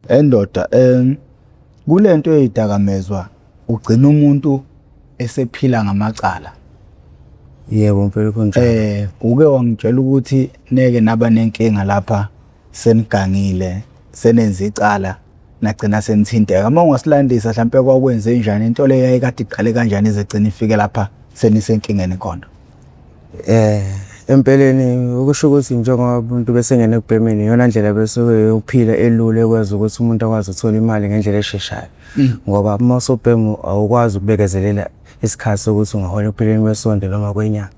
Endoda kulento eyidakamezwa ugcina umuntu esephila ngamacala. Yebo impela kunjalo. Uke wangitshela ukuthi neke naba nenkinga lapha senigangile senenza icala nagcina senithinteka. Uma ungasilandisa mhlambe kwakwenze njani into leyo yayikade iqale kanjani ize gcina ifike lapha senisenkingeni khona? Empeleni ukusho ukuthi njengoba umuntu besengene ekubhemeni iyona ndlela bese uphila elule ekwazi ukuthi umuntu akwazi ukuthola imali ngendlela esheshayo. Ngoba uma usubhema awukwazi ukubekezelela isikhathi sokuthi ungahola ekupheleni kwesonto noma kwenyanga.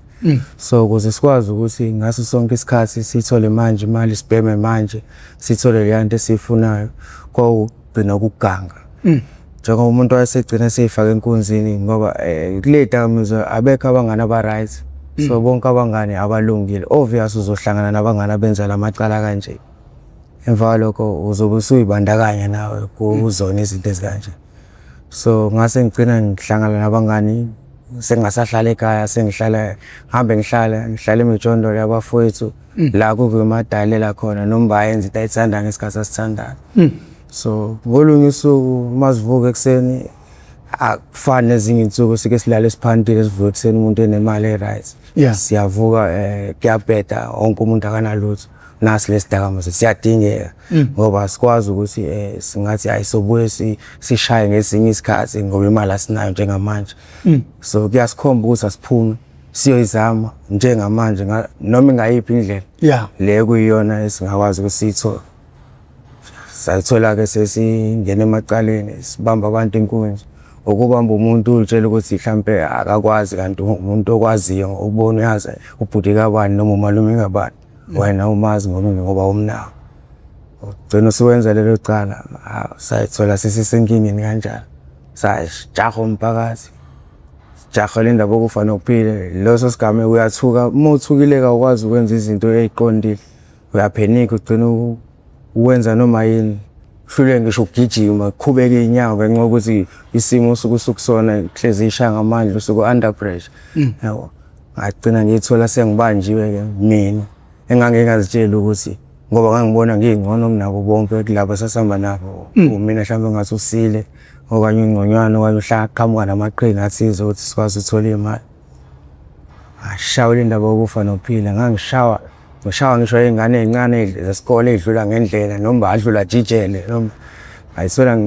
So ukuze sikwazi ukuthi ngaso sonke isikhathi sithole manje imali sibheme manje sithole le nto esifunayo kwawugcina ukuganga. Njengoba umuntu wayesegcina seyifaka enkunzini ngoba kule dakamizwa abekho abangana ba right. So bonke abangane abalungile obvious uzohlangana nabangana benza lamacala kanje. Emva lokho uzobe usuyibandakanya nawe kuzona izinto ezikanje. So ngase ngicina ngihlangana nabangani sengasahlala ekhaya sengihlala ngihlala emijondolo yabafowethu la kuvemadalela khona noma bayenza into ayithanda ngesikhathi asithandayo. So ngolunye usuku masivuka ekseni akufani nezinye insuku sike silale siphantile sivuka ekseni umuntu enemali e-right. Siyavuka kuyabheda wonke umuntu akanalutho nasi lesidakamizwa siyadingeka ngoba sikwazi ukuthi singathi ayisobuye sishaye ngezinye isikhathi ngoba imali asinayo njengamanje. So kuyasikhomba ukuthi asiphume siyoyizama njengamanje noma ingayiphi indlela le kuyiyona esingakwazi ukuthi siyithole. Sayithola ke sesingena emacaleni sibamba abantu inkunzi ukubamba umuntu utshela ukuthi mhlambe akakwazi kanti umuntu okwaziyo ukubona uyazi ubhuti kabani noma umalume kabani wena umazi ngoba umnawo ugcina usuwenza lelo cala sayithola sesisenkingeni kanjalo sajaha umphakathi jaha le ndaba okufa nokuphila loso sigame uyathuka uma uthukileka ukwazi ukwenza izinto eziqondile uyaphenika ugcina uwenza noma yini hlule ngisho ukugijima qhubeke inyawo ngenxa ukuthi isimo sokusona hlezi ishaya ngamandla usuku under pressure. Yabo ngagcina ngithola sengibanjiwe ke mina engangingazitshela ukuthi ngoba ngangibona ngingcono kunabo bonke kulabo sasihamba nabo mina mhlawumbe ngathi usile okanye ingconywana okanye uhlaqhamuka namaqhinga athize ukuthi sikwazi ukuthola imali. Ashawula indaba okufa nokuphila ngishawa ngisho izingane ezincane zesikole ezidlula ngendlela noma adlula jijele noma ayithola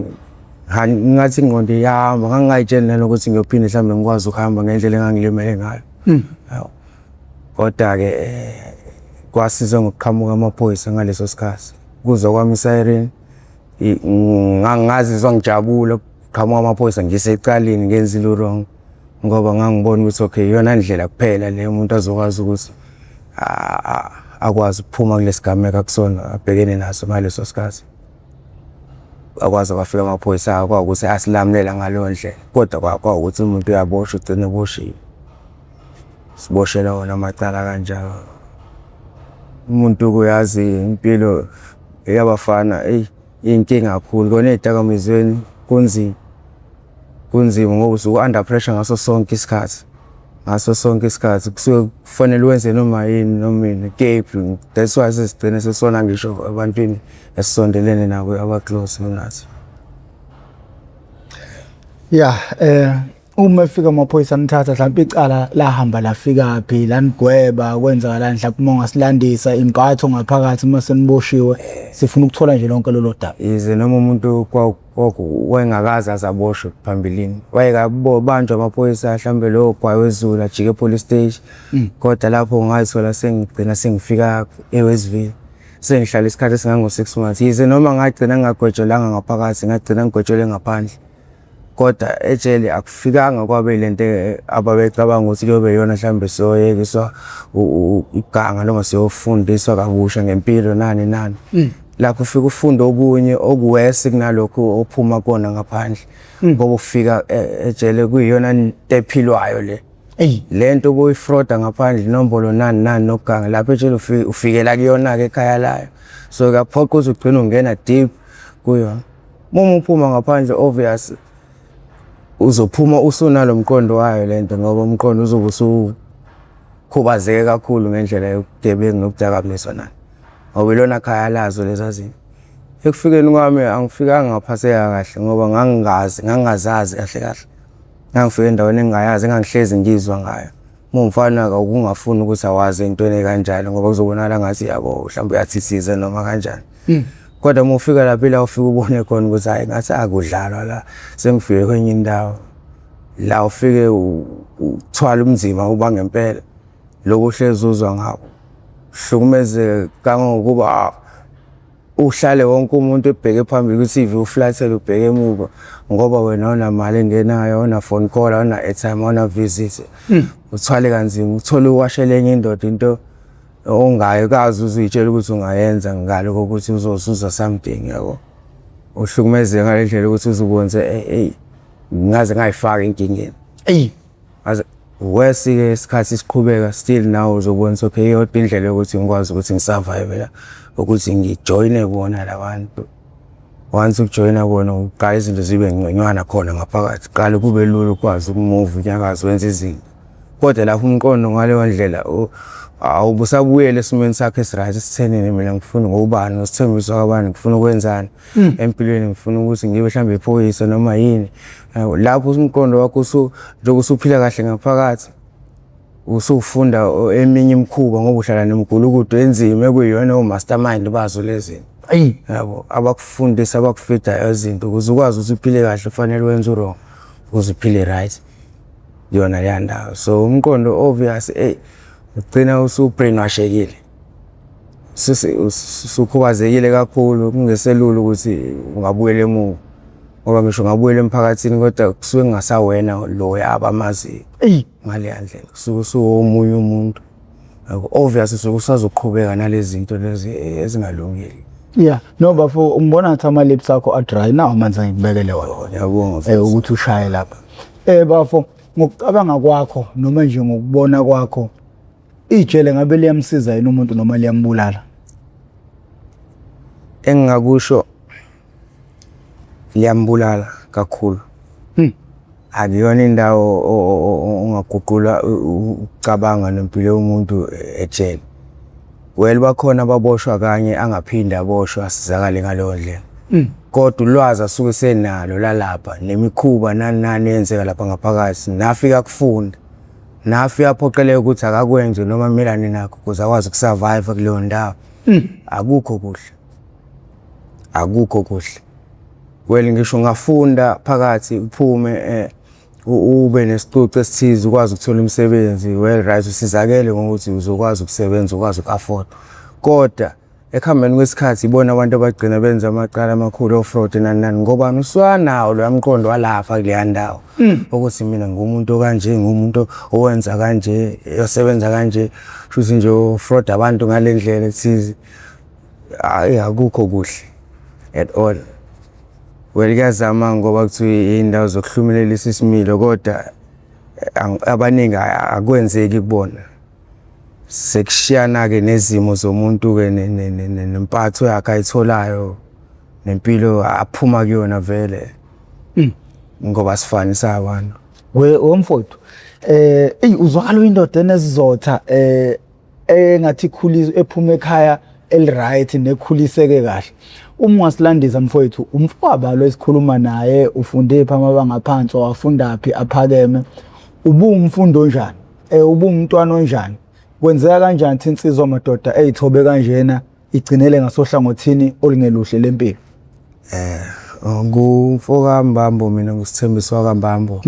ngathi ingqondo iyahamba ngangayitshela nalokuthi ngiyophinda mhlawumbe ngikwazi ukuhamba ngendlela engangilimele ngayo. Kodwa ke kwasiza ngokuqhamuka amaphoyisa ngaleso sikhathi kuzwa kwami isiren ngangazizwa ngijabule ukuqhamuka amaphoyisa ngisecaleni ngenza lo wrong ngoba ngangibona ukuthi okay iyona ndlela kuphela le umuntu azokwazi ukuthi akwazi ukuphuma kulesigameko akusona abhekene naso ngaleso sikhathi. Akwazi kwafika amaphoyisa ukuthi asilamulela ngaleyo ndlela kodwa kwawukuthi umuntu uyaboshwa ugcine eboshiwe siboshela wona amacala kanjalo. Umuntu kuyazi impilo yabafana inkinga kakhulu kona ezidakamizweni kunzima ngoba usuku under pressure ngaso sonke isikhathi kusuke kufanele wenze noma yini noma yini kephi. That's why sesigcina sesona ngisho abantwini esisondelene nabo abaclose nathi. Uma efika amaphoyisa nithatha mhlawumbe icala lahamba lafika phi lanigweba kwenzakala mhlawumbe uma ungasilandisa impatho ngaphakathi uma seniboshiwe sifuna ukuthola nje lonke lolo daba. Yize noma umuntu wayengakazi azaboshwe phambilini wayekabanjwa amaphoyisa mhlawumbe lo gwayi wezulu ajike police station kodwa lapho ngayithola sengigcina sengifika eWestville sengihlala isikhathi esingango 6 months. Yize noma ngagcina ngagwetshelanga ngaphakathi ngagcina ngigwetshelwe ngaphandle kodwa ejele akufikanga kwabe lento ababecabanga ukuthi kuyobe yona mhlawumbe soyekiswa iganga noma siyofundiswa kabusha ngempilo nani. Lapho ufika ufunda obunye okuwese kunalokho ophuma kona ngaphandle ngoba ufika ejele kuyiyona into ephilwayo lento boyifroda ngaphandle inombolo nani noganga lapho ejele ufikela kuyona ke ekhaya layo. So kaphoqa uzugcina ungena deep kuyona. Uma uphuma ngaphandle obvious uzophuma usunalo mqondo wayo lento ngoba umqondo uzobe usukhubazeke kakhulu ngendlela yokudebenga nokudakamizwa nani ngoba ilona khaya lazo leza zinto. Ekufikeni kwami angifikanga ngaphatheka kahle ngoba ngangingazazi kahle. Ngangifike endaweni engingayazi engangihlezi ngizwa ngayo. Umfana ukungafuni ukuthi awazi into kanjalo ngoba kuzobonakala ngathi yabo mhlawumbe uyathithiza noma kanjani. Kodwa uma ufika lapha la ufika ubone khona ukuthi hayi ngathi akudlalwa la sengifike kwenye indawo. La ufike uthwala umzimba uba ngempela lokho uhlezi uzwa ngabo. Hlukumeze kangokuba uhlale wonke umuntu ebheke phambili kwi-TV uflathele ubheke emuva ngoba wena awunamali engenayo, awuna phone call, awuna airtime, awuna visit. Uthwale kanzima uthole uwashele enye indoda into ongayo kazi uzuyitshela ukuthi ungayenza ngalo kokuthi uzozuza something yabo. Uhlukumeze ngale ndlela ukuthi uzubonze ngaze ngayifaka inkingeni. Aze wesike isikhathi siqhubeka still now uzobona okay yodwa indlela yokuthi ngikwazi ukuthi ngisurvive la ukuthi ngijoine bona labantu. Once ukujoina bona uqala izinto zibe ngconywana khona ngaphakathi. Qala kube lula ukwazi ukumove unyakazi wenza izinto. Kodwa lapho umqondo ngale ndlela awubusabuyele esimeni sakhe esiright esithenini mina ngifuna ngobani nosithembiso kwabani ngifuna ukwenzani empilweni ngifuna ukuthi ngibe mhlambe iphoyisa noma yini. Lapho umqondo wakho usuphila kahle ngaphakathi usufunda eminye imikhuba ngoba uhlala nemgulukudu enzima ekuyiyona mastermind bazo lezi. Yabo abakufundisa abakufida izinto ukuze ukwazi ukuthi uphile kahle kufanele wenze wrong ukuze uphile right yona yanda. So umqondo obvious ugcina usubrainwashekile usukhubazekile kakhulu kungeselula ukuthi ungabuyela emuva ngoba ngisho ngabuyela emphakathini kodwa kusuke ngasawena lo yabamazi ngale yandlela kusuke omunye umuntu obvious usukusazoqhubeka nalezi zinto lezi ezingalungile. No bafo umbona ngathi ama lips akho adry na amanzi ngibekele wona. Yabonga ukuthi ushaye lapha. Bafo ngokucabanga kwakho noma nje ngokubona kwakho ijele ngabe liyamsiza yini umuntu noma liyambulala? Engakusho liyambulala kakhulu. Akuyona indawo ongaguqula ucabanga nempilo yomuntu ejele. Well bakhona ababoshwa kanye angaphinda aboshwa asizakale ngaleyo ndlela. Kodwa ulwazi asuke senalo lalapha nemikhuba nani yenzeka lapha ngaphakathi nafika kufunda. Nafika aphoqeleke ukuthi akakwenze noma melane nakho ukuze akwazi ukusurvive kuleyo ndawo. Akukho kuhle. Akukho kuhle. Well ngisho ngafunda phakathi uphume ube nesicucu esithize ukwazi ukuthola umsebenzi well right usizakele ngokuthi uzokwazi ukusebenza ukwazi uku-afford. Kodwa ekuhambeni kwesikhathi ibona abantu abagcina benza amaqala amakhulu ofraud nani ngoba uswanawo lo yamqondo walapha kuleya ndawo ukuthi mina ngumuntu kanje ngumuntu owenza kanje yosebenza kanje futhi nje ofraud abantu ngale ndlela ethize. Akukho kuhle at all. Well kuyazama ngoba kuthi indawo zokuhlumelelisa isimilo kodwa abaningi akwenzeki kubona. Sekushiyana ke nezimo zomuntu ke nempatho yakhe ayitholayo nempilo aphuma kuyona vele ngoba sifanisa abantu. Womfowethu uzwakala indoda enesizotha engathi khulisa ephuma ekhaya eliright nekhuliseke kahle. Uma ungasilandisa mfowethu umfowabo esikhuluma naye ufunde pha amabanga phansi wafunda phi aphakeme ubumfundo onjani ubumntwana onjani kwenzeka kanjani thi insizwa madoda ezithobe kanjena igcinele ngasohlangothini olingeluhle lempilo? Ngumfoka Mbambo mina ngusithembiso kaMbambo.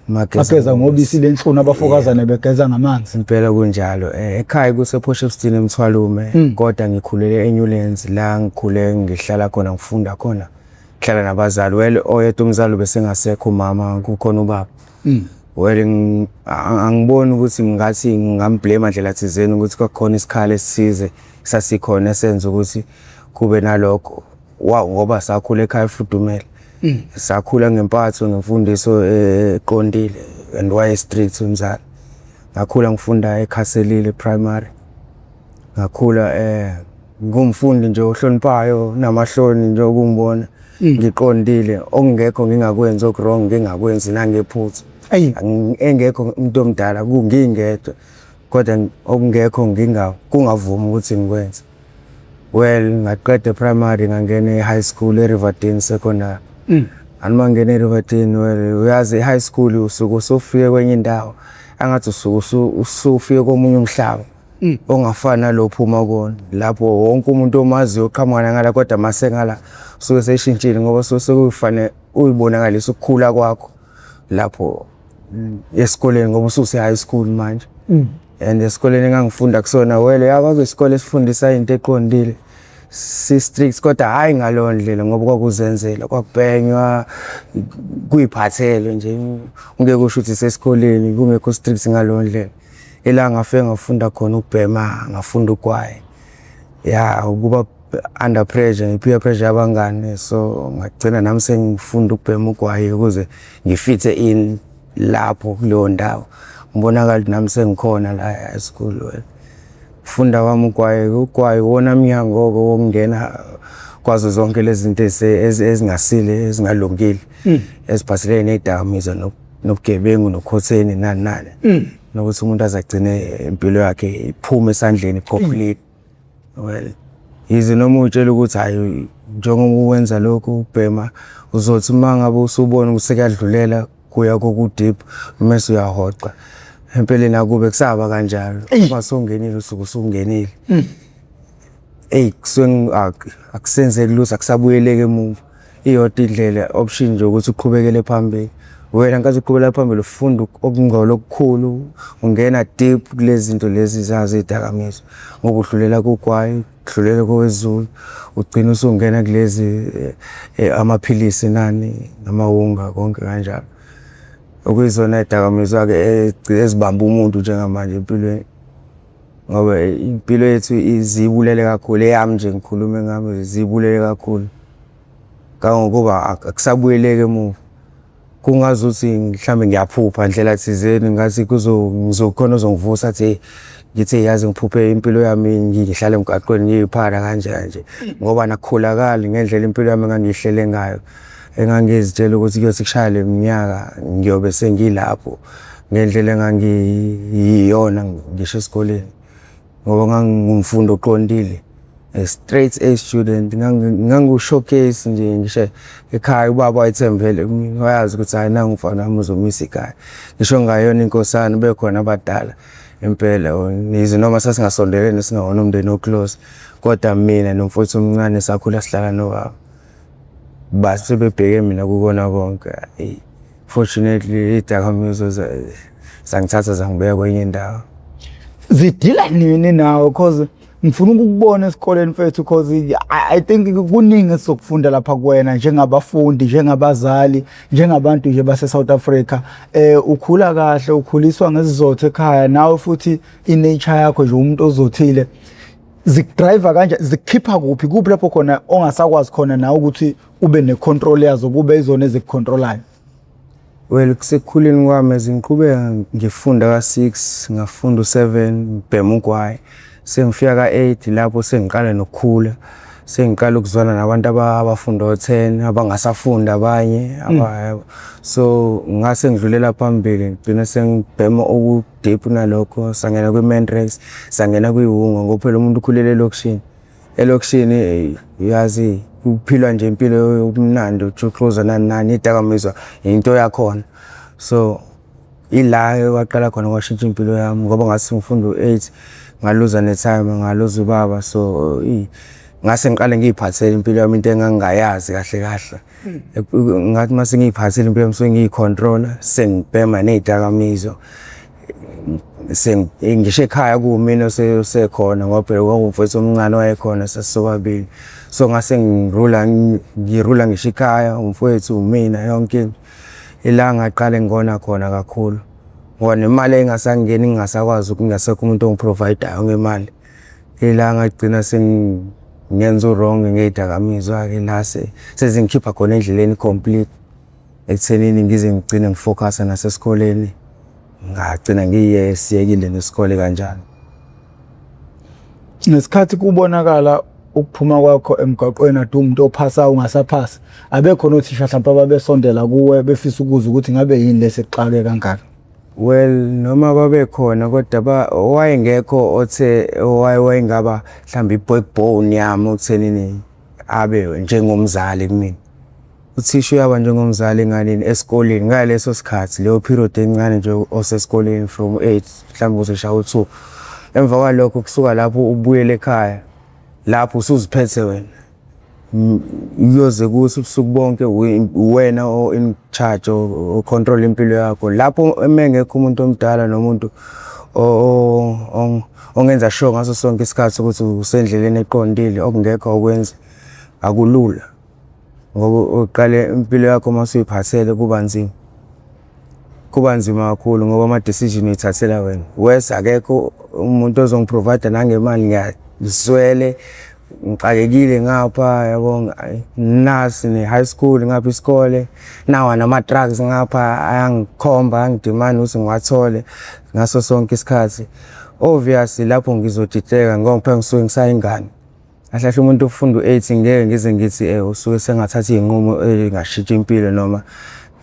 Mageza ngobisi lenhluna abafokazana begeza ngamanzi. Impela kunjalo. Ekhaya kusePortshepstone eMthwalume kodwa ngikhulele eNewlands la ngikhule ngihlala khona ngifunda khona. Ngihlala nabazali well oyedwa umzali bese ngasekho mama kukhona ubaba. Well angiboni ukuthi ngathi ngamblame ndlela thizeni ukuthi kwakhona isikhalo esisize sasikhona esenza ukuthi kube nalokho. Ngoba sakhula ekhaya efudumele. Sakhula ngempatho nemfundiso eqondile and why strict umzali. Ngakhula ngifunda eKhaselile primary. Ngakhula ngumfundi nje ohloniphayo namahloni nje ukungibona ngiqondile okungekho ngingakwenza okwrong ngingakwenzi nangephutha. Engekho umuntu omdala kungingedwa kodwa okungekho kungavuma ukuthi ngikwenze. Well, ngaqeda primary ngangena e-high school e-Riverdene secondary. Anima ngene e-Riverdene, well, uyazi high school usuke usufike kwenye indawo angathi usufike komunye umhlaba ongafani nalopho uma kona. Lapho wonke umuntu omaziyo oqhamuka ngala kodwa mase ngala usuke seshintshile ngoba sekufanele uyibonakalisa ukukhula kwakho lapho esikoleni ngoba ususe high school manje. And esikoleni engangifunda kusona well yakwazi isikole esifundisa into eqondile si strict kodwa hayi ngalo ndlela ngoba kwakuzenzela kwakubhenywa kuyiphathele nje ungeke usho ukuthi sesikoleni kungekho strict ngalo ndlela. Ela ngafike ngafunda khona ukubhema ngafunda ugwayi ukuba under pressure peer pressure yabangani so ngagcina nami sengifunda ukubhema ugwayi ukuze ngifithe in lapho kuleyo ndawo ngibonakala nami sengikhona la e school well funda kwami ugwayi wona mnyango wokungena kwazo zonke lezi zinto ezingasile ezingalungile eziphaselene nedakamizwa nobugebengu nokhotheni nani nokuthi umuntu azagcine impilo yakhe iphume esandleni complete. Well yize noma utshela ukuthi hayi njengoba wenza lokho ubhema uzothi mangabe usubona ukuthi sekuyadlulela kuya kokudeep mase uyahoqa empeleni akube kusaba kanjalo uma songenile usuku usungenile akusenzeki lutho akusabuyeleke emuva iyodwa indlela option nje ukuthi uqhubekele phambili wena nkaze uqhubekela phambili ufunda okungolo okukhulu ungena deep kulezi zinto lezi zazi idakamizwa ngoba udlulela kugwayi udlulela kowezulu ugcina usungena kulezi amaphilisi nani namawunga konke kanjalo okuyizona idakamizwa ke ezibamba umuntu njengamanje empilweni ngoba impilo yethu izibulele kakhulu eyami nje ngikhulume ngami izibulele kakhulu kangokuba akusabuyeleke emuva kungazuthi mhlambe ngiyaphupha indlela thizeni ngathi ngizokhona uzongivusa athi ngithi yazi ngiphuphe impilo yami ngihlale emgaqweni ngiyiphara kanje ngoba nakukhulakala ngendlela impilo yami engangihlele ngayo engangizitshela ukuthi kuyothi kushaya leminyaka ngiyobe sengilapho ngendlela engangiyiyona ngisho esikoleni ngoba ngangumfundo oqondile straight A student ngangu-showcase nje ngisho ekhaya ubaba wayethembele ngayazi ukuthi hayi nangu mfana wami uzomisa ikhaya ngisho ngayona inkosana bekhona abadala impela nizi noma sasingasondelene singawona umndeni oclose kodwa mina nomfowethu omncane sakhula sihlala nobaba base bebheke mina kukona konke fortunately idakamizwa sangithatha zangibeka kwenye indawo. Zidila nini nawe cause ngifuna ukukubona esikoleni mfethu cause I think kuningi esizokufunda lapha kuwena njengabafundi njengabazali njengabantu nje base South Africa ukhula kahle ukhuliswa ngezizotho ekhaya nawe futhi inature yakho nje umuntu ozothile zikudrive kanje zikukhipha kuphi lapho khona ongasakwazi khona nawe ukuthi ube necontrol yazo kube izona ezikucontrolayo. Well kusekhuleni kwami ezingiqhubeka ngifunda ka6 ngafunda u7 ngibhema ugwayi sengifika ka8 lapho sengiqala nokukhula sengiqala ukuzwana nabantu abafunda o10 abangasafunda abanye so ngase ngidlulela phambili ngicina sengibhema okudeep nalokho sangena kwi-Menrex sangena kwiwunga ngoba phela umuntu ukhulele elokishini yazi uphilwa nje impilo yobumnandi ujuxuza nani idakamizwa into yakhona so ila waqala khona kwashintsha impilo yami ngoba ngase ngifunda u8 ngaluza netime ngaluza ubaba so ngase ngiqale ngiyiphathele impilo yami into engangayazi kahle ngathi mase ngiyiphathele impilo yami so ngiyicontroller sengibhema nezidakamizwa ngisho ekhaya kumina sekhona ngoba phela kwangumfowethu omncane wayekhona sasizobabili so ngase ngirula ngisho ekhaya umfowethu umina yonke ila ngaqale ngibona khona kakhulu ngoba nemali engasangeni ngingasakwazi ukungasekho umuntu ongiprovidayo ngemali ila ngagcina sengenza wrong ngezidakamizwa ke la sezingikhipha khona endleleni complete ekuthenini ngize ngigcine ngifocus nasesikoleni ngagcina ngiyesiyekile nesikole kanjalo. Nesikhathi kubonakala ukuphuma kwakho emgaqweni ade umuntu ophasa ungasaphasi abekho nothisha mhlawumbe ababesondela kuwe befisa ukuza ukuthi ngabe yini lesekuxake kangaka. Well, noma babekhona kodwa wayengekho othe wayengaba mhlawumbe i-backbone yami ukuthenini abe njengomzali kumina. Uthisha uyaba njengomzali enganeni esikoleni ngaleso sikhathi leyo period encane nje osesikoleni from 8 mhlawumbe uzoshaya u2. Emva kwalokho kusuka lapho ubuyele ekhaya lapho usuziphethe wena. Uyoze kuthi ubusuku bonke wena in charge o control impilo yakho lapho emengekho umuntu omdala nomuntu ongenza sure ngaso sonke isikhathi ukuthi usendleleni eqondile okungekho okwenza akulula ngoba uqale impilo yakho masuyiphathele kuba nzima kakhulu ngoba ama decision uyithathela wena wes akekho umuntu ozongiprovide nangemali ngiyazwele ngixakekile ngapha yabonga nasi ne high school ngapha isikole nawa nama drugs ngapha ayangikhomba angidemand ukuthi ngiwathole ngaso sonke isikhathi obviously lapho ngizodideka ngoba phela ngisuke ngisayingane ahlahle umuntu ufunda u8 ngeke ngize ngithi usuke sengathatha izinqumo engashintsha impilo noma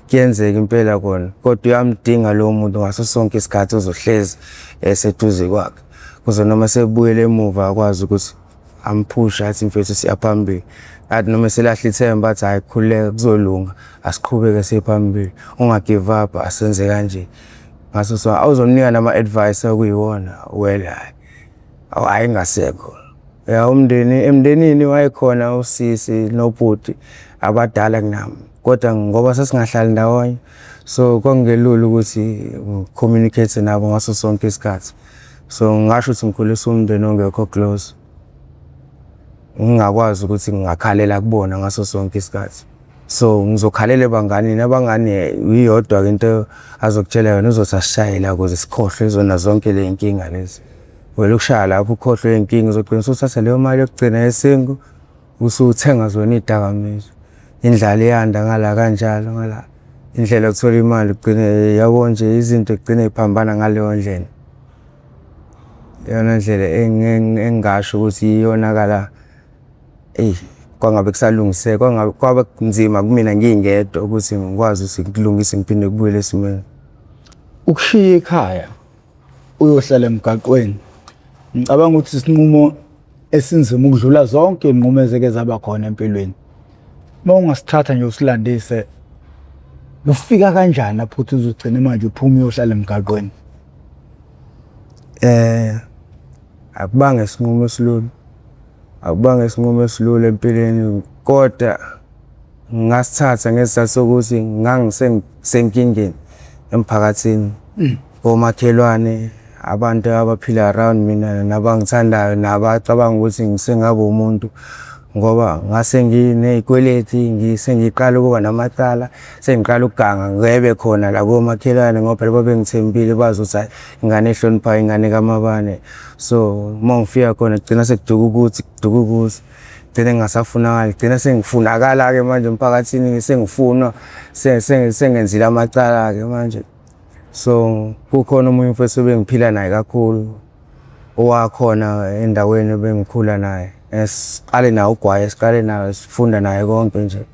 kuyenzeka impela kona kodwa uyamdinga lo muntu ngaso sonke isikhathi ozohlezi eseduze kwakhe kuze noma sebuyele emuva akwazi ukuthi amphusha athi mfethu siyaphambili athi noma selahla ithemba athi hayi khuleka kuzolunga asiqhubeke siphambili ungagive up asenze kanje ngaso so awuzonika nama advice okuyiwona well hayi ngasekho ya emndenini wayekhona usisi nobhuti abadala kunami kodwa ngoba sesingahlali ndawonye so kongelula ukuthi communicate nabo ngaso sonke isikhathi so ngisho ukuthi ngikhulisa umndeni ongekho close ngingakwazi ukuthi ngingakhalela kubona ngaso sonke isikhathi so ngizokhalela ebangani nabangani uyodwa into azokutshela yona uzothi asishayela ukuze sikhohle zona zonke le inkinga lezi wena ukushaya lapho ukhohle inkinga uzogcina usuthatha leyo mali yokugcina yesingu usuthenga zona idakamizwa indlala iyanda ngala kanjalo ngala indlela yokuthola imali ugcine yabo nje izinto ugcine iphambana ngaleyo ndlela yona ndlela engasho ukuthi iyonakala kwangabe kusalungiseka kwaba kunzima kumina ngingedwa ukuthi ngikwazi ukuthi kulungise ngiphinde kubuyele esimeni ukushiya ekhaya uyohlala emgaqweni ngicabanga ukuthi isinqumo esinzima ukudlula zonke inqumo ezeke zaba khona empilweni mawungasithatha nje usilandise ufika kanjani lapho uthi uzogcina manje uphuma uyohlala emgaqweni akubanga isinqumo esilula empilweni kodwa ngasithatha ngesizathu sokuthi ngangisenkingeni emphakathini komakhelwane abantu abaphila around mina nabangithandayo nabacabanga ukuthi ngisengaba umuntu ngoba ngase nginezikweleti ngisengiqala ukuba namacala sengiqala ukuganga ngebe khona la komakhelwane ngoba phela babengithembile bazi ukuthi ingane ehlonipha ingane kaMabane so mangifika khona gcina sekuduka ukuthi gcina ngingasafunakala gcina sengifunakala ke manje emphakathini sengifunwa sengenzile amacala ke manje so kukhona umunye mfethu obengiphila naye kakhulu owakhona endaweni bengikhula naye siqale naye ugwaye siqale naye sifunda naye konke nje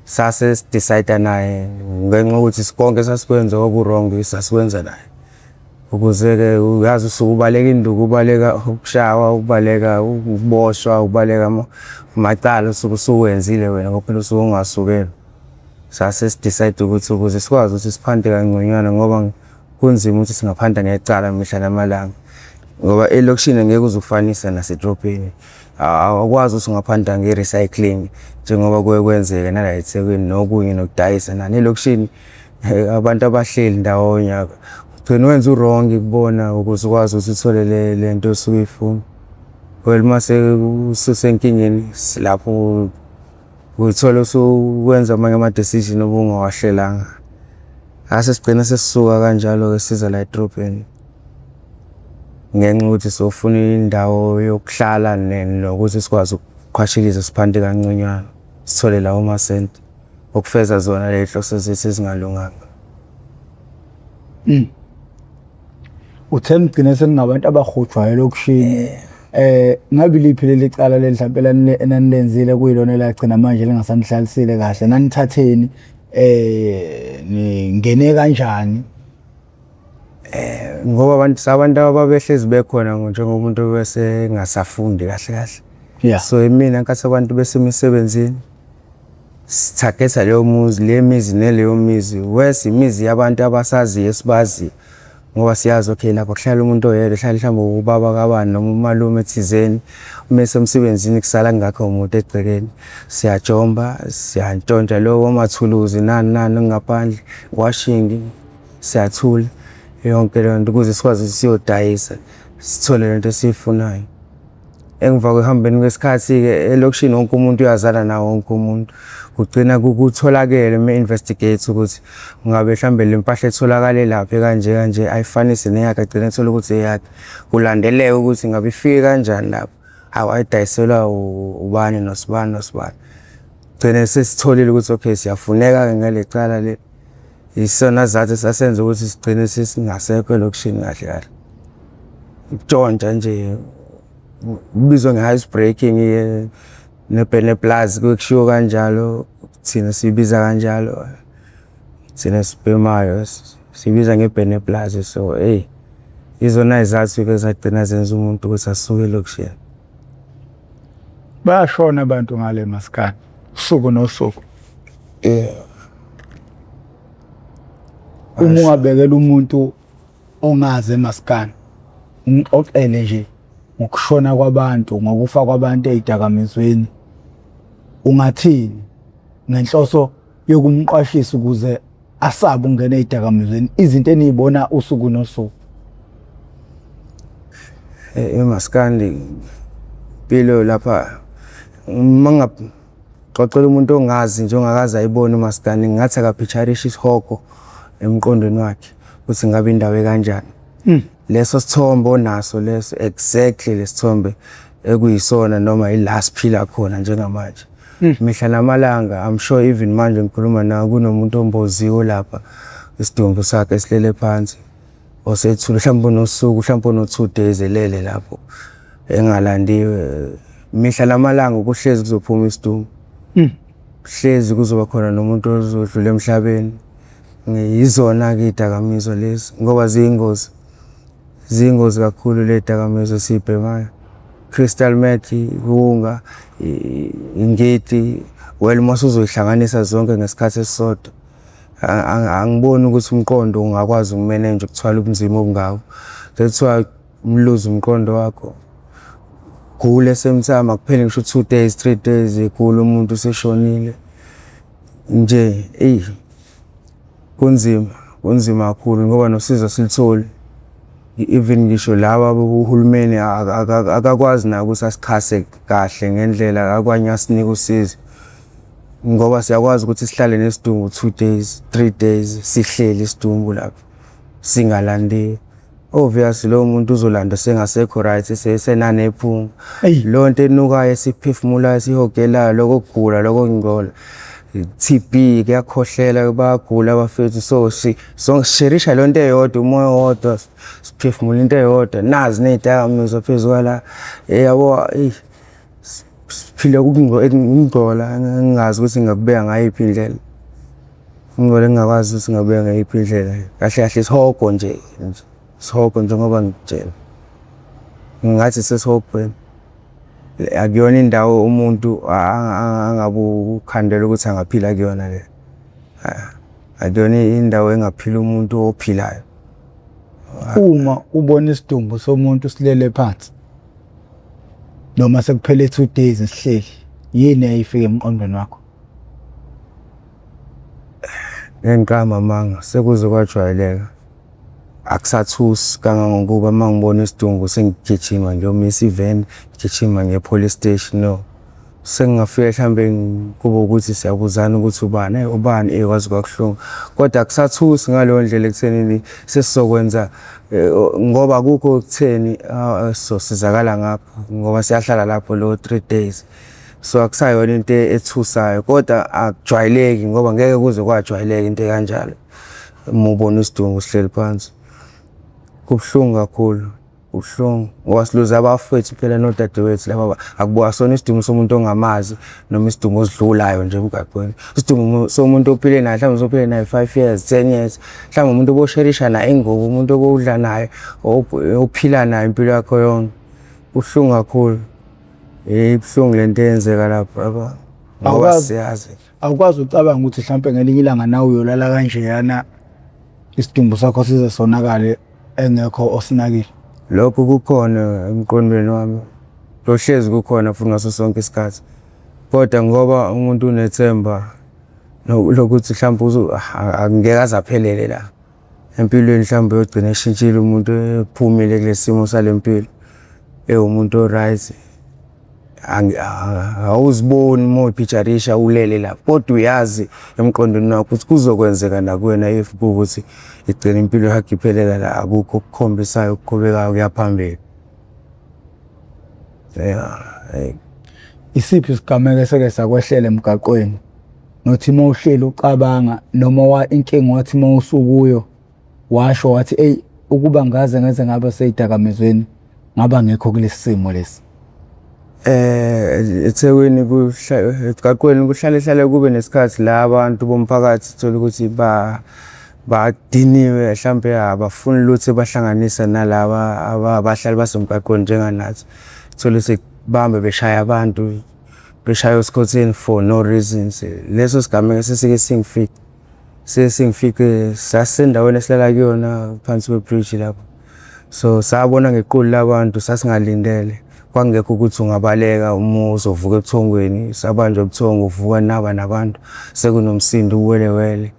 sase decide naye ngenxa ukuthi sikonke sasikwenza okurong sasikwenza naye ukuze ke uyazi usukubaleka induku ubaleka ukushawa ubaleka ukuboshwa ubaleka amacala usuwenzile wena ngoba usuke ungasukela sase decide ukuthi ukuze sikwazi ukuthi siphande kangconywana ngoba kunzima ukuthi singaphanda ngecala mihla namalanga ngoba elokushini ngeke uzufanisa nasedropini awukwazi ukuthi ungaphanda ngerecycling njengoba kwenzeka nala eThekwini nokunye nokudayisa nani elokushini abantu abahleli ndawonye ugcina wenza uwrong kubona ukuze ukwazi ukuthi uthole lento osuyifuna well mase ususenkingeni lapho uthola usukwenza amanye ama decision obungawahlelanga asesigcina sesisuka kanjalo ke siza la edropini ngenxa ukuthi sofuna indawo yokuhlala nokuthi sikwazi ukuqhwashiliza siphande kanconywana sithole lawo masenti okufeza zona lehloso zethu ezingalunganga uthemba ugcine seningabantu abahutshwayo lokushini ngabe liphi leli cala leli mhlawumbe enanilenzile kuyilona elagcina manje lingasanihlalisile kahle nanithatheni ningene kanjani ngoba abantu ababehlezi bekhona njengomuntu bese ngasafundi kahle. Yeah. So mina nkathi abantu besemisebenzini sithagetha le mizi neleyo mizi wesi imizi yabantu abasaziyo esibazi ngoba siyazi okay lapho kuhlala umuntu oyedwa hlala mhlawumbe ubaba kabani noma umalume ethizeni umese emsebenzini kusala ngakho umuntu egcekeni siyajomba siyantshontsha lo amathuluzi nani ngaphandle washing siyathula yonke le nto ukuze sikwazi siyodayisa sithole lento esiyifunayo. Emva kwehambeni kwesikhathi ke elokishini wonke umuntu uyazana nawo wonke umuntu kugcina kutholakele me-investigate ukuthi ngabe mhlambe le mpahla etholakale lapha kanje ayifanisi neyakhe agcina ethola ukuthi eyakhe kulandeleke ukuthi ngabe ifike kanjani lapho awayidayiselwa ubani nosibani gcine sesitholile ukuthi okay siyafuneka ngale cala le isona zathu sasenza ukuthi sigcine sesingasekho elokishini kahle ukutshontsha nje ubizwa nge-ice breaking ne-Bene Plus kushiwo kanjalo thina sibiza kanjalo thina sibhemayo sibiza nge-Bene Plus. So izona izathu ke zagcina zenza umuntu ukuthi asuke elokishini. Bayashona abantu ngale maskani usuku nosuku. Uma ungabekela umuntu ongaze emaskani umxoxele nje ngokushona kwabantu ngokufa kwabantu ezidakamizweni ungathini ngenhloso yokumqwashisa ukuze asabe ungena ezidakamizweni izinto enizibona usuku nosuku. Emaskandi impilo lapha mangaxoxela umuntu ongazi nje ongakaze ayibona umaskandi ngathi akapictureisha isihogo emqondweni wakhe ukuthi ngabe indawo ekanjani. Leso sithombe onaso leso exactly lesithombe ekuyisona noma ilast phila khona njengamanje. Mihla namalanga I'm sure even manje ngikhuluma nawe kunomuntu omboziwe lapha isidumbu sakhe esilele phansi osethula mhlawumbe nosuku mhlawumbe no 2 days elele lapho engalandiwe. Mihla namalanga kuhlezi kuzophuma isidumbu. Hlezi kuzoba khona nomuntu ozodlula emhlabeni. Ngiyizona ke idakamizwa lezi ngoba zingozi kakhulu le dakamizwa sibhemayo. Crystal meth, unga, ingeti, well mase uzoyihlanganisa zonke ngesikhathi esisodwa. Angiboni ukuthi umqondo ungakwazi ukumanage ukuthwala ubunzima obungawo. That's why umluzi umqondo wakho. Kule semthama kuphela ngisho 2 days 3 days ekule umuntu useshonile. Nje kunzima kakhulu ngoba nosizo silitholi. Even ngisho laba uhulumeni akakwazi na ukuthi asichase kahle ngendlela akwanye asinika usizo ngoba siyakwazi ukuthi sihlale nesidumbu 2 days 3 days sihleli isidumbu lapho singalandiwe. Obviously lo muntu uzolanda sengasekho right sesenanephunga lo nto enukayo esiphefumulayo sihogelayo lokugula lokungcola TB kuyakhohlela bayagula abafethu so sharisha lonto eyodwa umoya wodwa siphefumula into eyodwa nazi nezidakamizwa phezukala yabo siphile ukungcola ngingazi ukuthi ngakubeka ngayiphi indlela ngicela ngingakwazi ukuthi ngabeka ngayiphi indlela kahle isihogo nje isihogo njengoba ngitshela ngathi sesihogweni akuyona indawo umuntu angabu ukhandela ukuthi angaphila kuyona le. Akuyona indawo engaphila umuntu ophilayo. Uma ubona isidumbu somuntu silele phansi noma sekuphele 2 days sihleli yini ayifike emqondweni wakho? Ngiqama manga sekuze kwajwayeleka. Akusathusi kangangokuba mangibona isidumbu sengigijima ngiyomisa iveni ngigijima ngepolice station no sengingafika mhlambe kuba ukuthi siyabuzana ukuthi ubani ekwazi kwakuhlunga kodwa akusathusi ngaleyo ndlela ekuthenini sesizokwenza ngoba kukho ukutheni so sizakala ngapha ngoba siyahlala lapho lo 3 days so akusayona into ethusayo kodwa akujwayeleki ngoba ngeke kuze kwajwayeleka into kanjalo uma ubona isidumbu sihleli phansi. Kubuhlungu kakhulu ubuhlungu ngoba siluza abafowethu phela nodadewethu laba akubasona isidingo somuntu ongamazi noma isidingo osidlulayo nje emgaqweni. Isidingo somuntu ophile naye mhlawumbe uzophile naye 5 years 10 years mhlawumbe umuntu obosherisha naye ingubo umuntu obudla naye ophila naye impilo yakho yonke. Ubuhlungu kakhulu ibuhlungu lento eyenzeka lapha ngoba siyazi awukwazi ucabanga ukuthi mhlawumbe ngelinye ilanga nawe uyolala kanjeyana isidumbu sakho size sonakale engekho osinakile. Lokho kukhona emqondweni wami lohlezi kukhona futhi ngaso sonke isikhathi kodwa ngoba umuntu unethemba lokuthi mhlawumbe angeke azaphelele la empilweni mhlawumbe uyogcina eshintshile umuntu ephumile kulesimo salempilo umuntu oright awuziboni moyiphicharisha ulele la kodwa uyazi emqondweni wakho ukuthi kuzokwenzeka nakuwena if ukuthi igcina impilo yakho iphelela la akukho okukhombisayo ukuqhubekayo kuyaphambili. Isiphi isigameko eseke sakwehlela emgaqweni nothi mawuhleli ucabanga noma inkinga wathi mawusukuyo washo wathi ukuba ngeze ngaba seyidakamizweni ngaba ngekho kulesi simo lesi? Ethekwini emgaqweni kuhlale kube nesikhathi la abantu bomphakathi thola ukuthi badiniwe mhlambe abafuni lutho bahlanganisa nalaba abahlali basemgaqweni njenganathi thola sekubambe beshaya abantu beshaya usikhotheni for no reasons. Leso sigameko singifike sasendaweni esilala kuyona phansi kwebridge lapho so sabona ngequlu labantu sasingalindele kwangekho ukuthi ungabaleka uma uzovuka ebuthongweni sabanjwa ubuthongo uvuka naba nabantu sekunomsindo uwelewele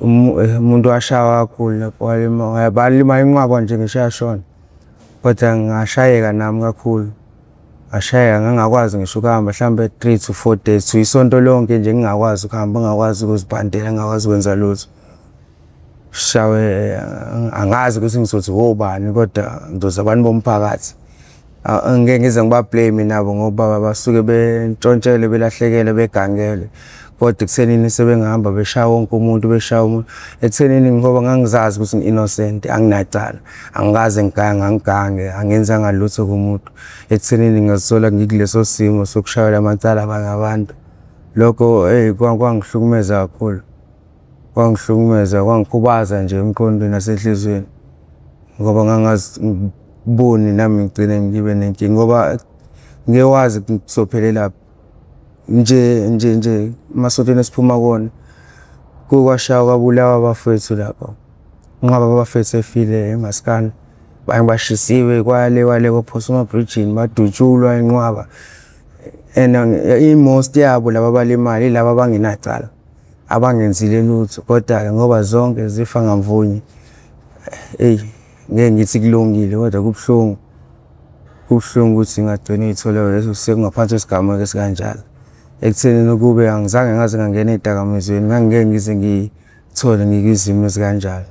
umuntu washawa kakhulu lapho balima inqwaba nje ngishayashona kodwa ngashayeka nami kakhulu ngashayeka ngangakwazi ngisho ukuhamba mhlambe 3 to 4 days to isonto lonke nje ngingakwazi ukuhamba ngingakwazi ukuzibhandela ngingakwazi ukwenza lutho shawe angazi ukuthi ngizothi wobani kodwa ngizoza abantu bomphakathi angeke ngize ngibablame nabo ngoba basuke bentshontshele belahlekele begangele kodwa ekuthenini sebengihamba beshaya wonke umuntu beshaya umuntu ekuthenini ngoba ngangizazi ukuthi ngi-innocent anginacala angikaze ngigange angenzanga lutho kumuntu ekuthenini ngazithola ngikuleso simo sokushayela amacala abanye abantu lokho kwangihlukumeza kakhulu kwangikhubaza nje emqondweni nasenhlizweni ngoba ngangazi boni nami ngigcine ngibe nenkinga ngoba ngewazi ngizophelela nje masontweni esiphuma kona kwashaya kwabulawa abafethu lapho ngaba abafethu efile eMaskandi bashisiwe kwale kophosoma bridge badutshulwa inqwaba and most yabo laba balimali laba abangenacala abangenzile lutho kodwa ngoba zonke zifa ngamvunye ngeke ngithi kulungile kodwa kubuhlungu ukuthi ngagcina ithola leso sekungaphansi kwesigama esikanjalo ekuthenini kube angizange ngaze ngangena edakamizweni ngangeke ngize ngithole ngikizimo esikanjalo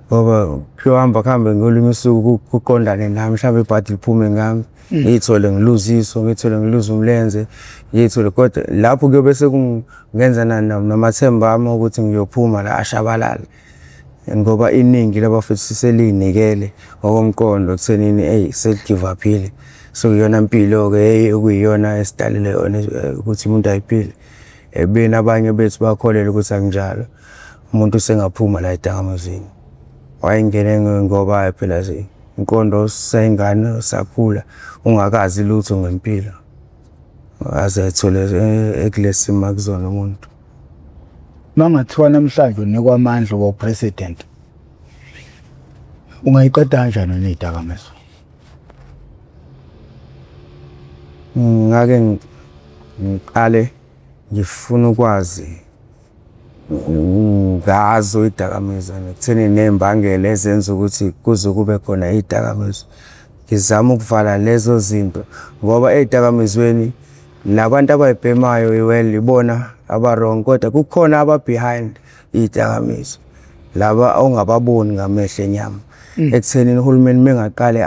ngoba kuhambe ngolunye usuku kuqondane nami mhlawumbe ibhadi liphume ngami ngithole ngiluziso ngithole ngiluza umlenze ngithole kodwa lapho kuyobe sekungenza namathemba ami ukuthi ngiyophuma la ashabalala ngoba iningi labafethu selinikele ngokomqondo kuthenini seligive uphile so iyona impilo ke okuyiyona esidalile yona ukuthi umuntu ayiphile bena abanye bethu bakholelwa ukuthi akunjalo umuntu sengaphuma la edakamizweni wayengene ngoba phela nje inqondo sayingane sakhula ungakazi lutho ngempilo aze athole ekulesimo akuzona umuntu. Mangathiwa namhlanje unikwa amandla wa president ungayiqeda kanjani nezidakamizwa? Ngake ngiqale ngifuna ukwazi ngazo izidakamizwa nekutheni nembangela ezenza ukuthi kuze kube khona izidakamizwa ngizama ukuvala lezo zinto ngoba ezidakamizweni labantu abayibhemayo iwell ibona abarong kodwa kukhona behind izidakamizwa laba ongababoni ngamehlo enyama ekuthenini uhulumeni mengaqale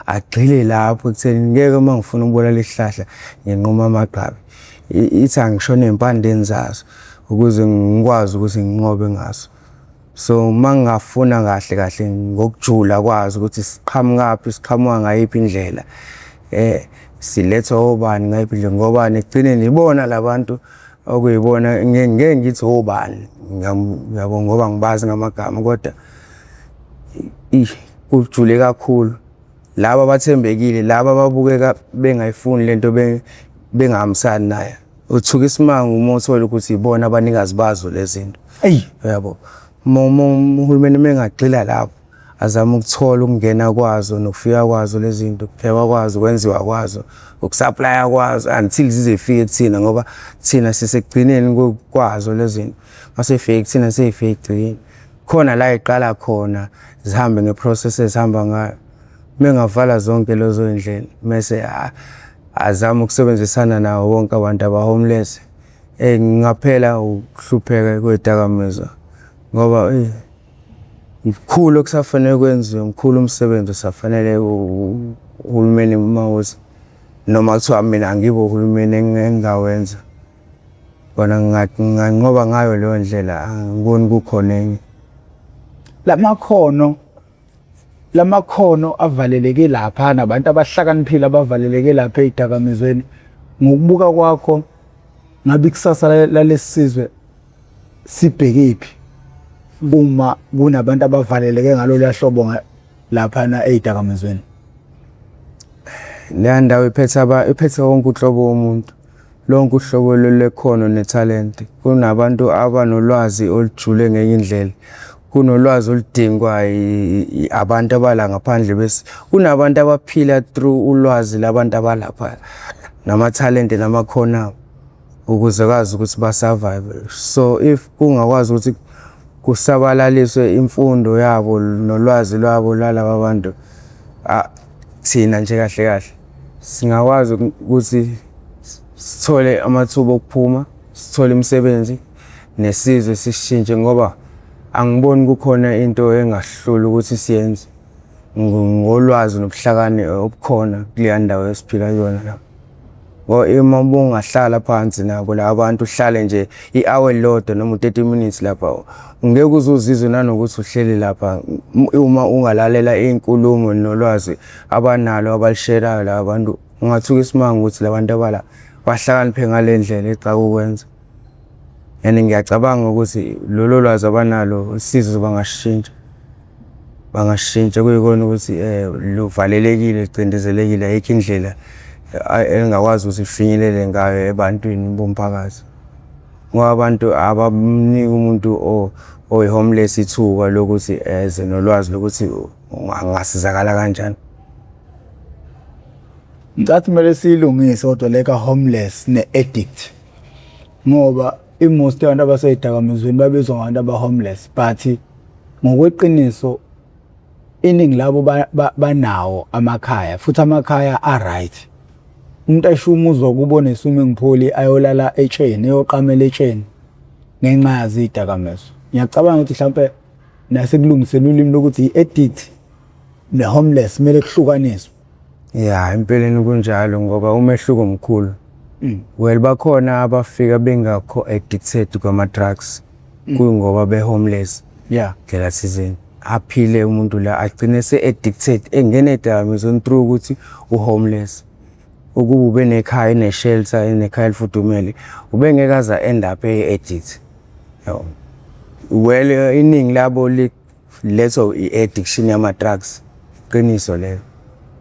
agxile lapho ekuthenini ngeke mangifuna ukubona lesihlahla nginquma amagqabi ithi angishone empandeni zazo ukuze ngikwazi ukuthi nginqobe ngaso So mangafuna kahle ngokujula kwazi ukuthi siqhamuka ngayiphi indlela silethwa obani ngayiphi indlela ngoba nekugcineni ibona labantu okuyibona ngeke ngithi obani ngiyabonga ngoba ngibazi ngamagama kodwa kujule kakhulu laba abathembekile laba ababukeka bengayifuni lento bengahambisani naye uthuka isimanga uma uthola ukuthi ibona abanikazi bazo lezinto yabo uhulumeni mengagxila lapho azama ukuthola ukungena kwazo nokufika kwazo lezinto kuphekwa kwazo kwenziwa kwazo ukusupply kwazo until zizefike kuthina ngoba thina sisekugcineni kwazo lezinto masefike kuthina seyifike egcikeni khona la iqala khona zihambe ngeprocess ezihamba ngayo mengavala zonke lezo indlela mase azama ukusebenzisana nawo wonke abantu aba-homeless ngaphela ukuhlupheka kwedakamizwa ngoba mkhulu okusafanele kwenziwe mkhulu umsebenzi osafanele uhulumeni mawuthi noma kuthiwa mina angibo uhulumeni engingawenza bona nginganqoba ngayo leyo ndlela angiboni kukhona enye lamakhono avaleleke lapha nabantu abahlakaniphile abavaleleke lapha ezidakamizweni ngokubuka kwakho ngabe ikusasa lalesizwe sibhekephi uma kunabantu abavaleleke ngalolu hlobo lapha ezidakamizweni le ndawo iphethe wonke uhlobo womuntu lonke uhlobo lekhono netalent kunabantu abanolwazi olujule ngenye indlela kunolwazi oludingwa abantu abala ngaphandle bese kunabantu abaphila through ulwazi labantu abalapha nama-talent namakhono ukuze kwazi ukuthi ba-survive. So if kungakwazi ukuthi kusabalaliswe imfundo yabo nolwazi lwabo lalaba abantu thina nje kahle singakwazi ukuthi sithole amathuba okuphuma sithole imisebenzi nesizwe sishintshe ngoba angiboni kukhona into engahlula ukuthi siyenze ngolwazi nobuhlakani obukhona kule ndawo esiphila kuyona la. Ngoba uma bungahlala phansi nabo la abantu uhlale nje i-hour elilodwa noma 30 minutes lapha ngeke uzuzizwe nanokuthi uhleli lapha uma ungalalela inkulumo nolwazi abanalo abalisherayo la bantu ungathuka isimanga ukuthi labantu abala bahlakaniphe ngale ndlela ecaka ukwenza. And ngiyacabanga ukuthi lolo lwazi abanalo isizwe bangashintsha kuyikona ukuthi luvalelekile licindezelekile ayikho indlela engakwazi ukuthi ifinyelele ngayo ebantwini bomphakathi ngoba abantu abamnika umuntu oyi-homeless ithuba lokuthi eze nolwazi lokuthi angasizakala kanjani. Ngicathi kumele siyilungise kodwa leka homeless ne-addict ngoba most yabantu abasezidakamizweni babizwa ngabantu aba-homeless but ngokweqiniso iningi labo banawo amakhaya futhi amakhaya a-right. Umuntu asho umuzwa kubona i-swimming pool ayolala etsheni eyoqamela etsheni ngenxa yazo izidakamizwa. Ngiyacabanga ukuthi mhlawumbe nasekulungiseni ulimi lokuthi i-addict ne-homeless kumele kuhlukaniswe. Yeah, empeleni kunjalo ngoba umehluko omkhulu. Well bakhona abafika bengakho addicted kwama-drugs kungoba be-homeless. Yeah. Ngela thizeni aphile umuntu la agcine se-addicted engene edakamizweni through ukuthi u-homeless. Ukuba ube nekhaya ne-shelter nekhaya elifudumele ubengeke aze end up e-addict. Well iningi labo letho i-addiction yama-drugs qiniso leyo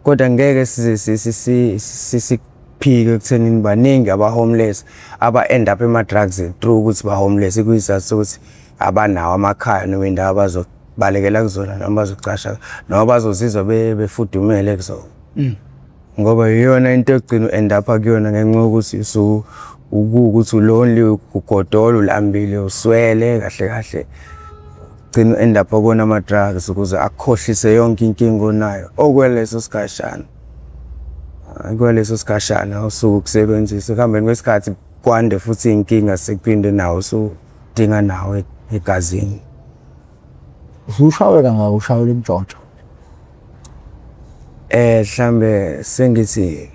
kodwa ngeke siphike ekuthenini baningi aba-homeless aba-end up ema-drugs through ukuthi ba-homeless kuyisizathu sokuthi abanawo amakhaya noma indawo abazobalekela kuzona noma bazocasha noma bazozizwa befudumele kuzona. Ngoba iyona into egcina u-end up kuyona ngenxa yokuthi ukuthi ulonely ugodola ulambile uswele kahle gcina u-end up akona ama-drugs ukuze akhohlise yonke inkinga onayo okweleso sikhashana usuke ukusebenzisa ekuhambeni kwesikhathi kwande futhi inkinga sekuphinde nawo usudinga nawo egazini. Usushawe kangaka ushawela imntshontsho? Mhlambe sengithi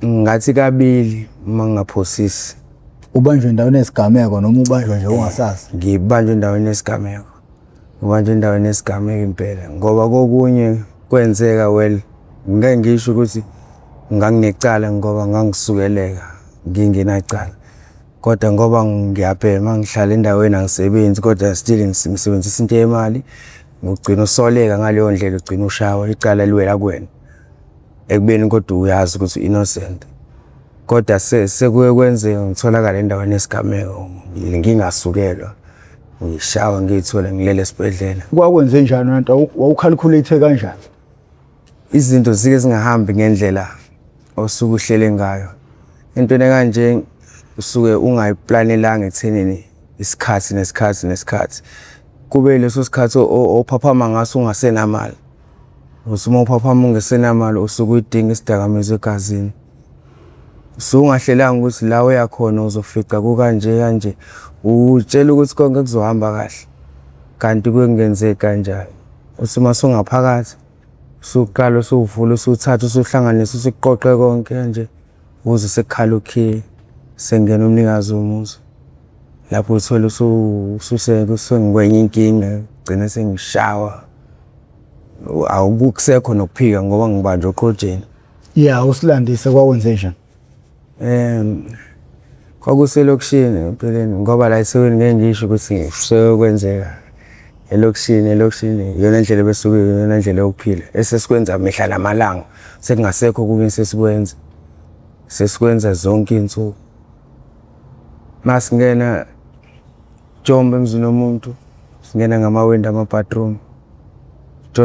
ngathi kabili mangaphosisi. Ubanjwe endaweni yesigameko noma ubanjwe nje ungasazi? Ngibanjwe endaweni yesigameko manje endaweni yesigameko impela ngoba kokunye kwenzeka ngeke ngisho ukuthi nganginecala ngoba ngangisukeleka ngingenacala, kodwa ngoba ngiyabhema ngihlala endaweni angisebenzi kodwa still ngisebenzisa into yemali, ngigcina usoleka ngaleyo ndlela, ugcina ushawa icala liwela kuwena ekubeni kodwa uyazi ukuthi innocent. Kodwa sekuye kwenzeka ngitholakala endaweni yesigameko ngingasukelwa, ngishawa ngiyithola ngilele esibhedlela. Kwakwenze njani nanto wawucalculate kanjani? Izinto zike zingahambi ngendlela osuke uhlele ngayo. Intweni kanje usuke ungayiplanelanga ekuthenini isikhathi nesikhathi. Kube leso sikhathi ophaphama ngaso ungasenamali. Usuma uphaphama ungesenamali usuke udinga isidakamizwa egazini. Ungahlelanga ukuthi la uya khona uzofica kanje. Utshela ukuthi konke kuzohamba kahle. Kanti kungenzeka kanjani. Usuma songaphakathi usuqala usuvula usuthatha usuhlanganisa usuqoqe konke kanje uze sekhala ukhiye sengena umnikazi womuzi. Lapho uthola usengikwenye inkinga gcina sengishawa. Awukusekho nokuphika ngoba ngibanjwe eqhojeni. Yeah, usilandise kwakwenze njani? Kwakuselokishini empeleni ngoba la eSeweni ngeke ngisho ukuthi sekwenzeka elokishini yona ndlela besuke yona ndlela yokuphila esesikwenza mihla namalanga sekungasekho kunye sesikwenza zonke insuku. Masingena Jombe emzini womuntu singena ngamawindi ama-bathroom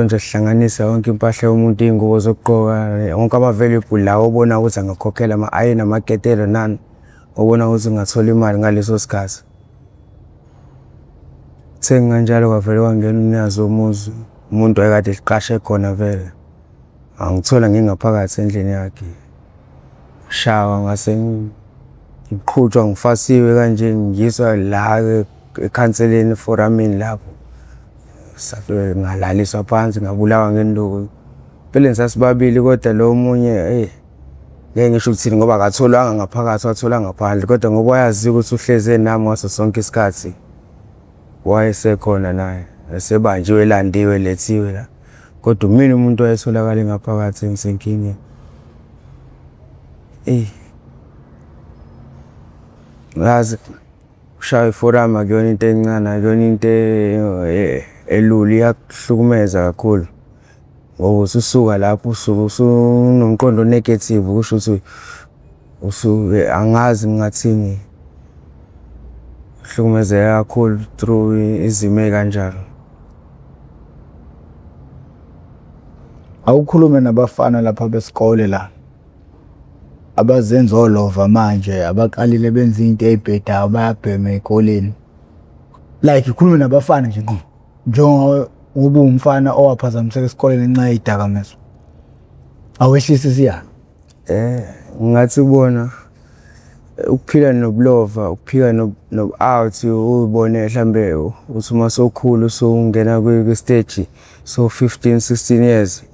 nje sihlanganisa yonke impahla yomuntu, ingubo zokugqoka wonke ama-valuable lawo obona ukuthi angakhokhela ama-ayini amaketelo nani obona ukuthi ngathola imali ngaleso sikhathi. Senganjalo kwavele kwangena umnikazi womuzi, umuntu ayekade eqashe khona vele angithola ngingaphakathi endlini yakhe. Shawa ngase ngiqhutshwa ngifasiwe kanje ngiyiswa la ekhanseleni foramini lapho. Safike ngalaliswa phansi ngabulawa ngenduku. Phela sasibabili kodwa lo omunye ngeke ngisho ukuthi ngoba akatholanga ngaphakathi wathola ngaphandle, kodwa ngoba wayazi ukuthi uhleze nami ngaso sonke isikhathi wayesekhona naye esebanjiwe elandiwe lethiwe la, kodwa mina umuntu wayetholakala ngaphakathi ngisenkingeni. Ngazi ushaya iforum akuyona into encane, akuyona into elula, iyakuhlukumeza kakhulu ngoba ususuka lapho usunomqondo negative kusho ukuthi angazi ngingathini, hlukumezeka kakhulu through izimo ezikanjalo. Awukhulume nabafana lapha besikole la abazenza olova manje abaqalile benza into ezibhedayo bayabhema ezikoleni, like ukhulume nabafana nje ngqo njengoba umfana owaphazamiseka esikoleni ngenxa yezidakamizwa, awehlisa isiyalo. Ngathi ubona ukuphila nobulova, ukuphila no-out ubone mhlambe uthi uma sokhulu usungena kwi-stage so 15-16 years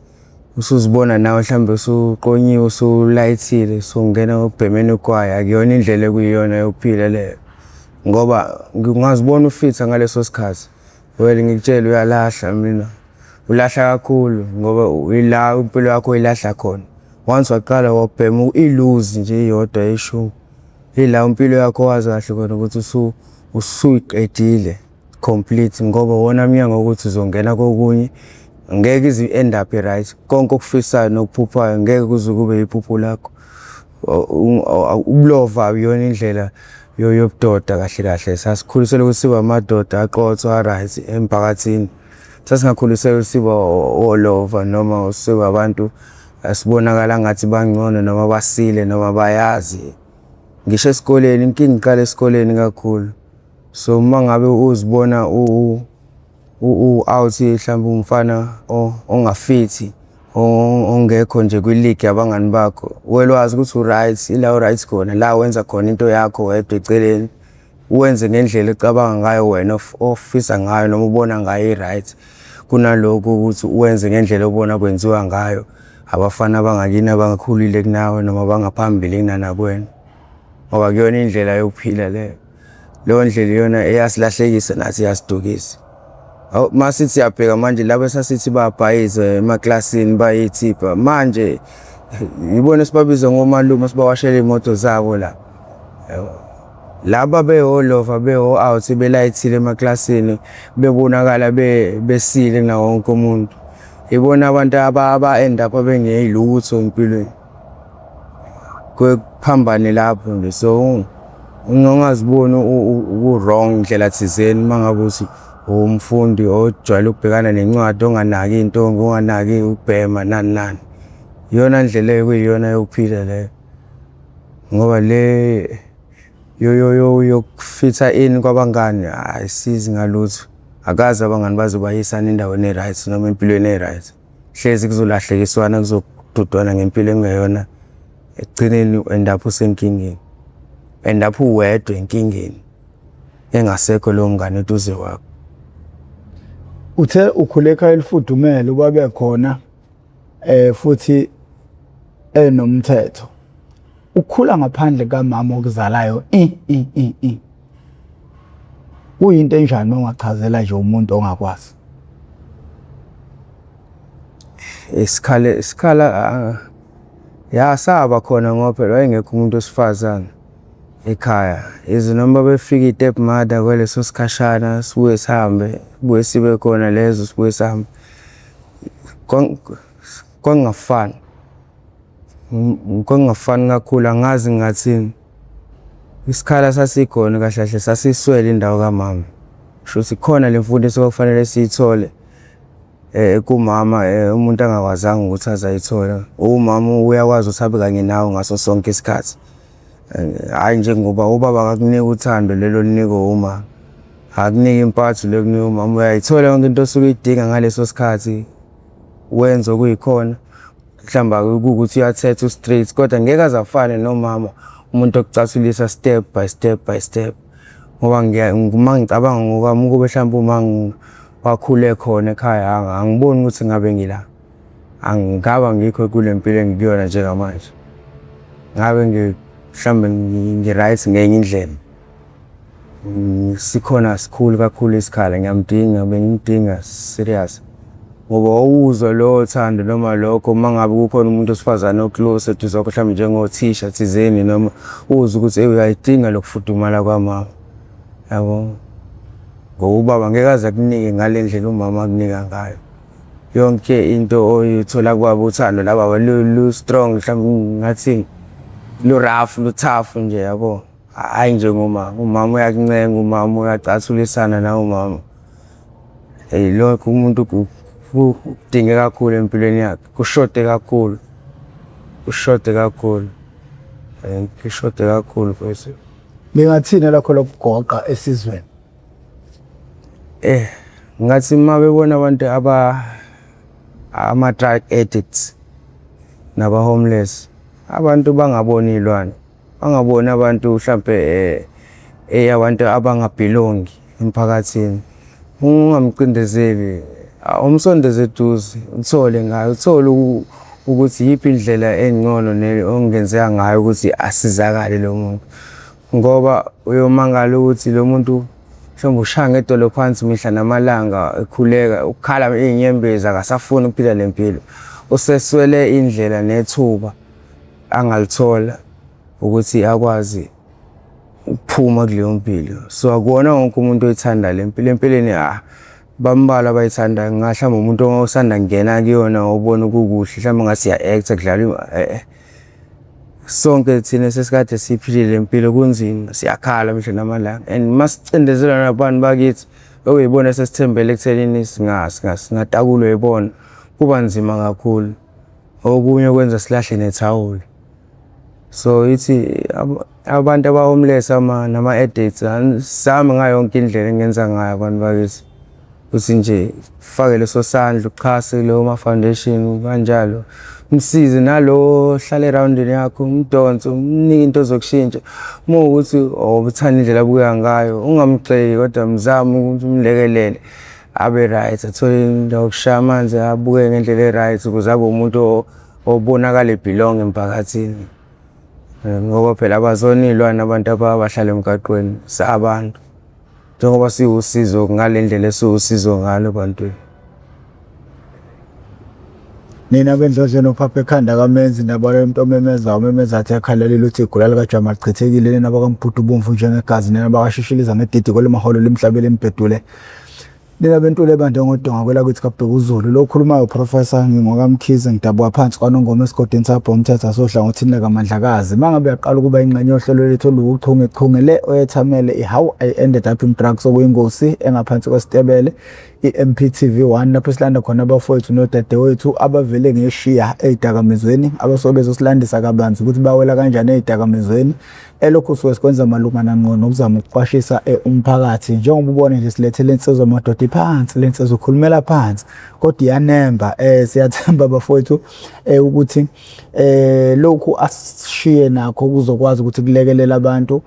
usuzibona nawe mhlambe usuqonyiwe usulayithile usungena ubhemeni kwaya, akuyona indlela ekuyiyona yokuphila leyo ngoba ngingazibona ufitha ngaleso sikhathi. Well ngikutshela uyalahla, mina ulahla kakhulu ngoba ila impilo yakho ilahla khona. Once waqala wabhema ilose nje iyodwa eshu ila impilo yakho wazi kahle khona ukuthi usuyiqedile complete ngoba wona mnyango ukuthi uzongena kokunye ngeke izi end up right. Konke okufisayo nokuphuphayo ngeke kuze kube iphupho lakho. Ubulova uyona indlela yobudoda kahle sasikhulisela ukuthi sibe amadoda aqotho right emphakathini. Sasingakhulisela siba olova noma sibe abantu asibonakala ngathi bangcono noma basile noma bayazi. Ngisho esikoleni inkinga iqala esikoleni kakhulu. So uma ngabe uzibona out mhlawumbe umfana ongafithi ongekho nje kwi-league yabangani bakho, welwazi ukuthi u-right ila u-right khona la wenza khona into yakho wedwa eceleni uwenze ngendlela ecabanga ngayo wena ofisa ngayo noma ubona ngayo i-right kunaloko ukuthi uwenze ngendlela obona kwenziwa ngayo abafana abangakini abangakhulile kunawe noma bangaphambili kunanakwena, ngoba kuyona indlela yokuphila leyo ndlela iyona eyasilahlekisa nathi yasidukisa. Masithi siyabheka manje laba esasithi bayabhayiza emaklasini bayithipha manje yibona sibabiza ngomalume sibawashela imoto zabo la. Laba beholova beho-out belayithile emaklasini bebonakala besile na wonke umuntu. Ibona abantu aba-end up bengeyilutho empilweni. Kuphambane lapho nje so ungaziboni u-wrong indlela thizeni mangabe uthi umfundi ojwayele ukubhekana nencwadi onganaki intombi onganaki ubhema nani. Iyona ndlela ekuyiyona yokuphila leyo. Ngoba le yokufitha in kwabangani ayisizi ngalutho. Akazi abangani bazobayisana endaweni e-right noma empilweni e-right. Hlezi kuzolahlekiswana kuzodudwana ngempilo engeyona. Ekugcineni end up usenkingeni. End up uwedwa enkingeni. Engasekho lo mngane eduze wakho. Uthe ukhule ekhaya elifudumele ubabe khona futhi enomthetho. Ukukhula ngaphandle kamama okuzalayo kuyinto enjani ongachazela nje umuntu ongakwazi? Isikhala yasaba khona ngoba phela wayengekho umuntu osifazana ekhaya. Noma befika i-step mother kweleso sikhashana sibuye sihambe sibuye sibe khona lezo sibuye sihambe. Kwangafani kakhulu angazi ngathini. Isikhala sasikhona kahle kahle sasiswele indawo kamama. Shuthi khona lemfundiso okufanele siyithole kumama umuntu angakwazanga ukuthi azayithola. Umama uyakwazi ukuthi abe kanye nawe ngaso sonke isikhathi. Hayi nje ngoba ubaba akakunika uthando lelo liniko uma. Akunika impatho lekunika umama uyayithola yonke into osuke uyidinga ngaleso sikhathi. Wenza okuyikhona. Mhlamba ukuthi uyathetha straight kodwa ngeke azafane nomama umuntu okucathulisa step by step. Ngoba ngicabanga ngokwami ukube mhlawumbe uma wakhule khona ekhaya angiboni ukuthi ngabe ngila. Angikaba ngikho kule mpilo engikuyona njengamanje. Ngabe mhlawumbe ngi-right ngenye indlela. Sikhona sikhulu kakhulu isikhala ngiyamdinga bengimdinga serious. Ngoba uzwa lo thando noma lokho mangabe kukhona umuntu osifazana oclose eduze kwakho mhlawumbe njengothisha thizeni noma uzwa ukuthi uyayidinga lokufudumala kwamama. Yabo. Ngoba ubaba ngeke aze akunike ngale ndlela umama akunika ngayo. Yonke into oyithola kwabo uthando laba lu strong mhlawumbe ngathi lu rough lu tough nje yabo. Hayi nje umama uyakuncenga umama uyacathulisana na umama. Lokho umuntu kudinge kakhulu empilweni yakhe. Kushode kakhulu. Kushode kakhulu bese. Bengathina lakho lokugoqa esizweni. Ngathi mabebona abantu ama-drug addicts naba homeless. Abantu bangaboni ilwane. Bangaboni abantu mhlambe abantu abangabelongi emphakathini. Ungamcindezeli umsondeze eduze uthole ngayo uthole ukuthi yipi indlela engcono ongenzeka ngayo ukuthi asizakale lo muntu. Ngoba uyomangala ukuthi lo muntu mhlawumbe ushaya ngedolo phansi mihla namalanga ekhuleka ukukhala inyembezi akasafuni ukuphila lempilo. Useswele indlela nethuba angalithola ukuthi akwazi ukuphuma kuleyo mpilo. So akuwona wonke umuntu oyithanda le mpilo. Empilweni bambala bayithanda ngahlamba umuntu osanda ngena kuyona obona ukukuhle mhlawumbe ngasi ya-act kudlala sonke thina sesikade siphilile impilo kunzima siyakhala mihla namalanga and masicindezela nabantu bakithi okuyibona sesithembele ekutheleni singatakulwe yibona kuba nzima kakhulu okunye kwenza silahle nethawula. So ithi abantu aba-homeless nama-addicts sami ngayo yonke indlela engenza ngayo abantu bakithi ukuthi nje fake leso sandla uxhase leyo ma-foundation kanjalo msize nalo hlale aroundini yakho umdonso umnike into zokushintsha uma ukuthi uthanda indlela abuya ngayo ungamgxeki kodwa mzame ukuthi umlekelele abe right athole indawo yokushaya amanzi abuke ngendlela e-right ukuze abe umuntu obonakala ebelong emphakathini. Ngoba phela abazona ilwane abantu abahlala emgaqweni sabantu. njengoba siwusizo ngalendlela esiwusizo ngalo bantwini. Nina bendlodle nophapha ekhanda kaMenzi nabalo umuntu omemeza athi yakhalela uthi igula lika Jamal chithekile lena bakaMbhudu Bomvu njengegazi nena bakashishiliza ngedidiko lemaholo lemhlabeni embedule. Nina bentule bande ngodonga kwela kwithi kaBheka uZulu lo khulumayo Professor ngingwakamkhize ngidabwa phansi kwaNongoma esigodini sapho umthetho sohlangothini lakaMandlakazi mangabe yaqala ukuba ingxenye yohlelo lethu oluchungechunge le oyethamele How I Ended Up in Drugs okuyingosi engaphansi kwesitebele iMPTV1 lapho silanda khona abafowethu nodadewethu abavele ngeshiya ezidakamizweni abasobe bezosilandisa kabanzi ukuthi bawela kanjani ezidakamizweni elokhu sikwenza malungana ngqo nokuzama ukuqwashisa umphakathi njengoba ubone nje silethele insizwa amadoda phansi lensizwa ukhulumela phansi kodwa iyanemba siyathemba abafowethu ukuthi lokhu asishiye nakho kuzokwazi ukuthi kulekelela abantu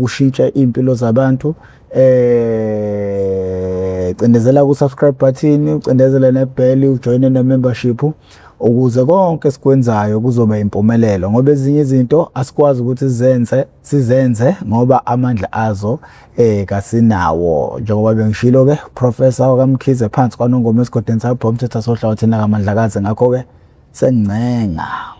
kushintsha impilo zabantu cindezela ku subscribe button ucindezele nebell ujoin ne membership ukuze konke sikwenzayo kuzoba impumelelo ngoba ezinye izinto asikwazi ukuthi sizenze ngoba amandla azo kasinawo njengoba bengishilo ke Professor kaMkhize phansi kwaNongoma esigodini sapho umthetho sohlangothini lakaMandlakazi ngakho ke sencenga